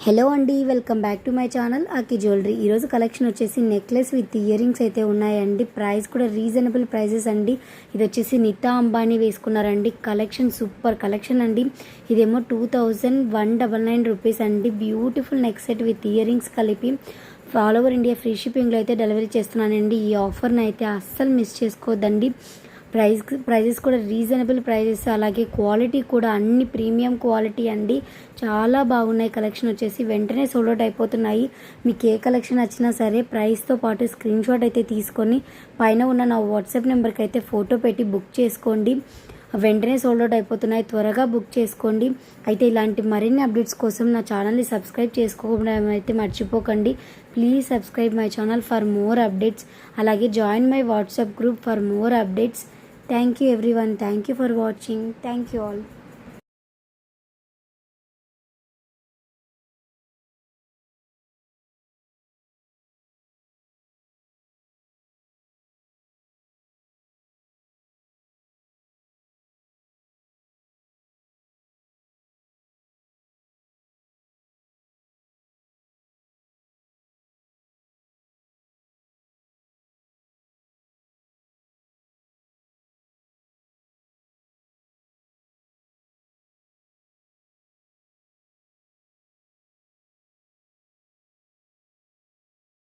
Hello అండి, welcome back to my channel Aaki jewellery. ఈరోజు collection వచ్చేసి నెక్లెస్ విత్ ఇయర్ రింగ్స్ అయితే ఉన్నాయండి. ప్రైస్ కూడా రీజనబుల్ ప్రైజెస్ అండి. ఇది వచ్చేసి నితా అంబానీ వేసుకున్నారండి. కలెక్షన్ సూపర్ కలెక్షన్ అండి. ఇదేమో 2199 రూపీస్ అండి. Beautiful neck set with ear rings కలిపి ఆల్ ఓవర్ ఇండియా ఫ్రీ షిప్పింగ్లో అయితే డెలివరీ చేస్తున్నానండి. ఈ ఆఫర్ని అయితే అస్సలు మిస్ చేసుకోవద్దండి. ప్రైజెస్ కూడా రీజనబుల్ ప్రైజెస్, అలాగే క్వాలిటీ కూడా అన్ని ప్రీమియం క్వాలిటీ అండి. చాలా బాగున్నాయి. కలెక్షన్ వచ్చేసి వెంటనే సోల్డ్ అవుట్ అయిపోతున్నాయి. మీకు ఏ కలెక్షన్ వచ్చినా సరే ప్రైస్తో పాటు స్క్రీన్ షాట్ అయితే తీసుకొని పైన ఉన్న నా వాట్సాప్ నెంబర్కి అయితే ఫోటో పెట్టి బుక్ చేసుకోండి. వెంటనే సోల్డ్ అవుట్ అయిపోతున్నాయి. త్వరగా బుక్ చేసుకోండి. అయితే ఇలాంటి మరిన్ని అప్డేట్స్ కోసం నా ఛానల్ని సబ్స్క్రైబ్ చేసుకోవడం అయితే మర్చిపోకండి. Please subscribe my channel for more updates. అలాగే join my WhatsApp group for more updates. Thank you everyone. Thank you for watching. Thank you all.